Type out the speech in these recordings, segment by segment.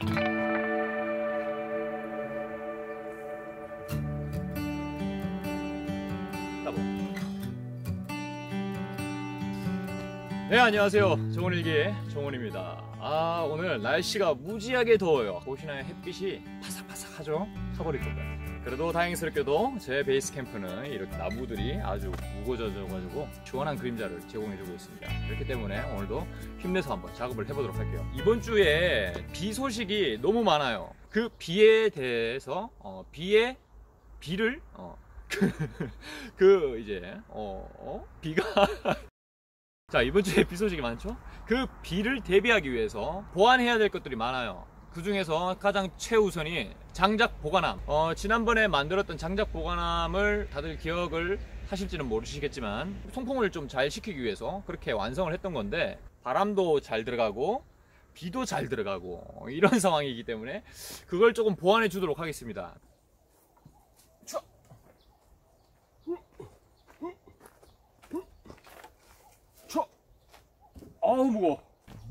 네, 안녕하세요. 정원일기의 정원입니다. 오늘 날씨가 무지하게 더워요. 보시나요? 햇빛이 바삭바삭하죠? 타버릴 것 같아요. 그래도 다행스럽게도 제 베이스 캠프는 이렇게 나무들이 아주 무거워져 가지고 시원한 그림자를 제공해주고 있습니다. 그렇기 때문에 오늘도 힘내서 한번 작업을 해보도록 할게요. 이번 주에 비 소식이 너무 많아요. 그 비에 대해서 비를 비가 자, 이번 주에 비 소식이 많죠? 그 비를 대비하기 위해서 보완해야 될 것들이 많아요. 그 중에서 가장 최우선이 장작 보관함. 지난번에 만들었던 장작 보관함을 다들 기억을 하실지는 모르시겠지만 통풍을 좀 잘 시키기 위해서 그렇게 완성을 했던 건데, 바람도 잘 들어가고 비도 잘 들어가고 이런 상황이기 때문에 그걸 조금 보완해 주도록 하겠습니다. 어우, 무거워.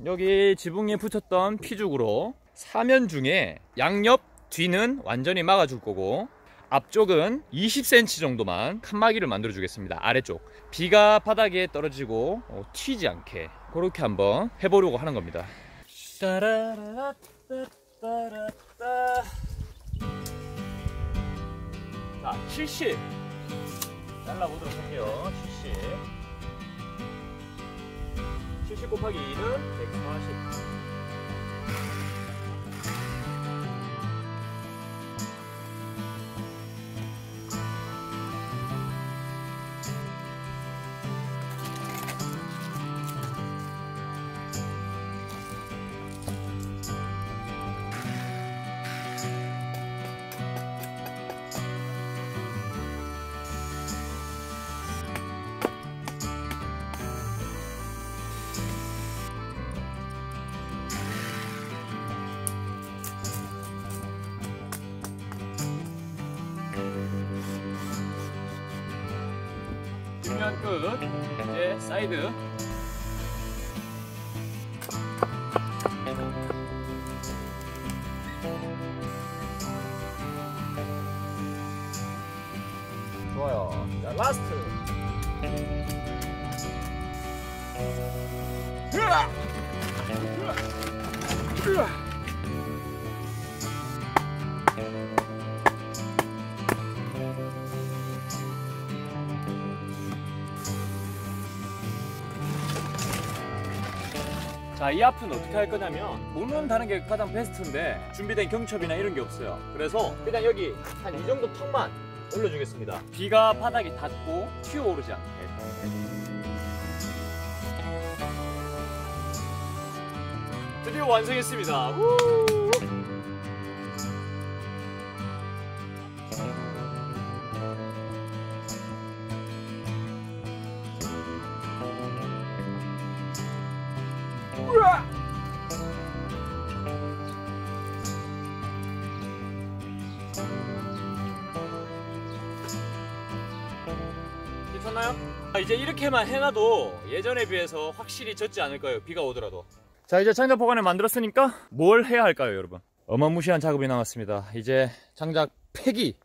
여기 지붕에 붙였던 피죽으로 사면 중에 양옆 뒤는 완전히 막아줄 거고, 앞쪽은 20cm 정도만 칸막이를 만들어 주겠습니다. 아래쪽 비가 바닥에 떨어지고 튀지 않게 그렇게 한번 해보려고 하는 겁니다. 자, 70 잘라보도록 할게요. 70 곱하기 2는 140. 뒷면 끝. 이제 사이드. 좋아요. 자, 라스트. 자, 이 앞은 어떻게 할 거냐면 문은 다는 게 가장 베스트인데 준비된 경첩이나 이런 게 없어요. 그래서 그냥 여기 한 이 정도 턱만 올려주겠습니다. 비가 바닥에 닿고 튀어오르지 않게. 드디어 완성했습니다. 우! 괜찮나요? 이제 이렇게만 해놔도 예전에 비해서 확실히 젖지 않을 거예요. 비가 오더라도. 자, 이제 장작 보관을 만들었으니까 뭘 해야 할까요, 여러분? 어마무시한 작업이 나왔습니다. 이제 장작 폐기.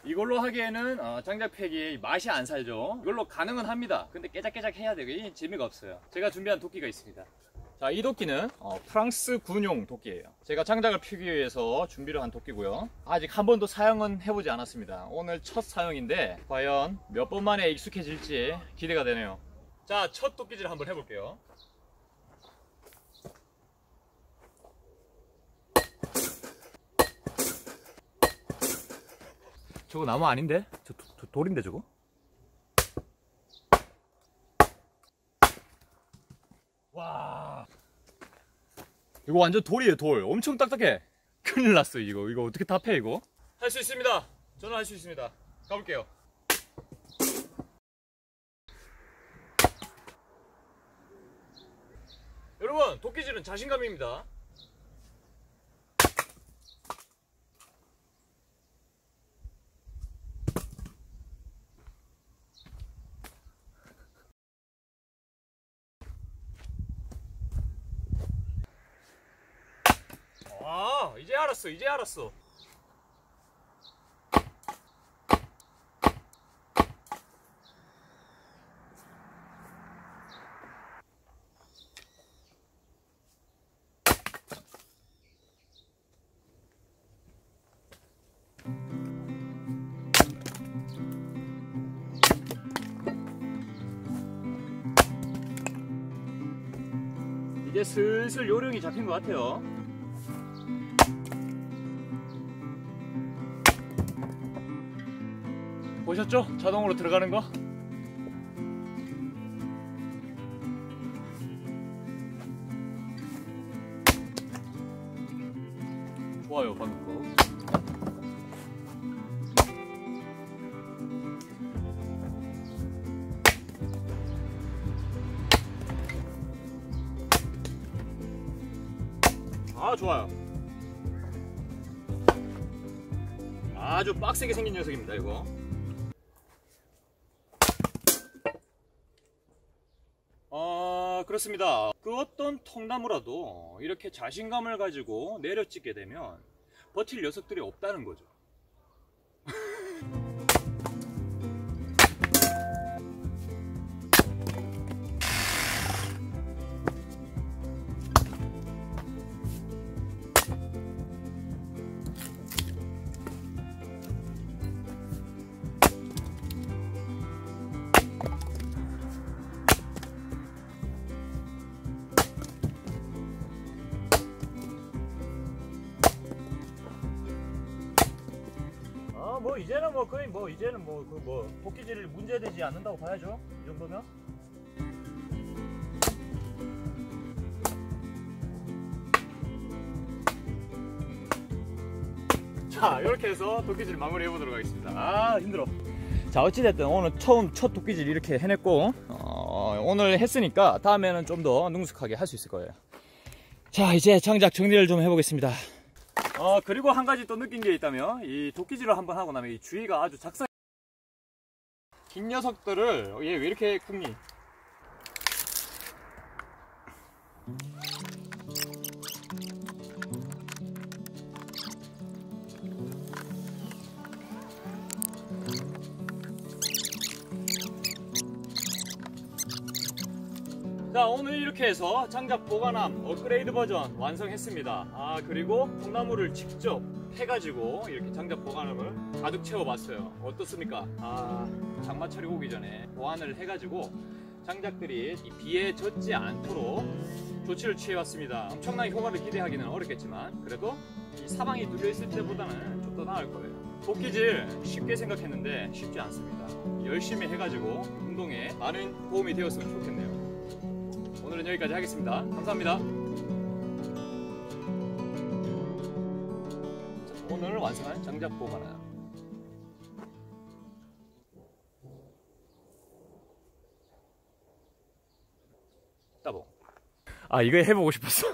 이걸로 하기에는 장작 폐기의 맛이 안 살죠. 이걸로 가능은 합니다. 근데 깨작깨작 해야 되고 재미가 없어요. 제가 준비한 도끼가 있습니다. 자, 이 도끼는 프랑스 군용 도끼예요. 제가 장작을 피우기 위해서 준비를 한 도끼고요. 아직 한 번도 사용은 해보지 않았습니다. 오늘 첫 사용인데 과연 몇 번 만에 익숙해질지 기대가 되네요. 자, 첫 도끼질 한번 해볼게요. 저거 나무 아닌데? 저 돌인데 저거? 와, 이거 완전 돌이에요. 돌 엄청 딱딱해. 큰일 났어. 이거 어떻게 다 패? 이거 할 수 있습니다. 저는 할 수 있습니다. 가볼게요. 여러분, 도끼질은 자신감입니다. 이제 알았어. 이제 알았어. 이제 슬슬 요령이 잡힌 것 같아요. 보셨죠? 자동으로 들어가는 거? 좋아요, 방금 거. 아, 좋아요. 아주 빡세게 생긴 녀석입니다, 이거. 그렇습니다. 그 어떤 통나무라도 이렇게 자신감을 가지고 내려찍게 되면 버틸 녀석들이 없다는 거죠. 뭐 이제는 뭐 거의 뭐 이제는 뭐 도끼질 문제되지 않는다고 봐야죠. 이 정도면. 자, 이렇게 해서 도끼질 마무리 해보도록 하겠습니다. 아, 힘들어. 자, 어찌됐든 오늘 첫 도끼질 이렇게 해냈고, 오늘 했으니까 다음에는 좀 더 능숙하게 할 수 있을 거예요. 자, 이제 장작 정리를 좀 해보겠습니다. 그리고 한 가지 또 느낀 게 있다면, 이 도끼질을 한번 하고 나면 이 주위가 아주 작살. 긴 녀석들을 얘 왜 이렇게 굽니? 자, 오늘 이렇게 해서 장작 보관함 업그레이드 버전 완성했습니다. 그리고 통나무를 직접 해가지고 이렇게 장작 보관함을 가득 채워봤어요. 어떻습니까? 장마철이 오기 전에 보완을 해가지고 장작들이 이 비에 젖지 않도록 조치를 취해왔습니다. 엄청나게 효과를 기대하기는 어렵겠지만 그래도 이 사방이 뚫려있을 때보다는 좀 더 나을 거예요. 도끼질 쉽게 생각했는데 쉽지 않습니다. 열심히 해가지고 운동에 많은 도움이 되었으면 좋겠네요. 오늘은 여기까지 하겠습니다. 감사합니다. 오늘 완성한 장작 보관함. 따봉. 이거 해보고 싶었어.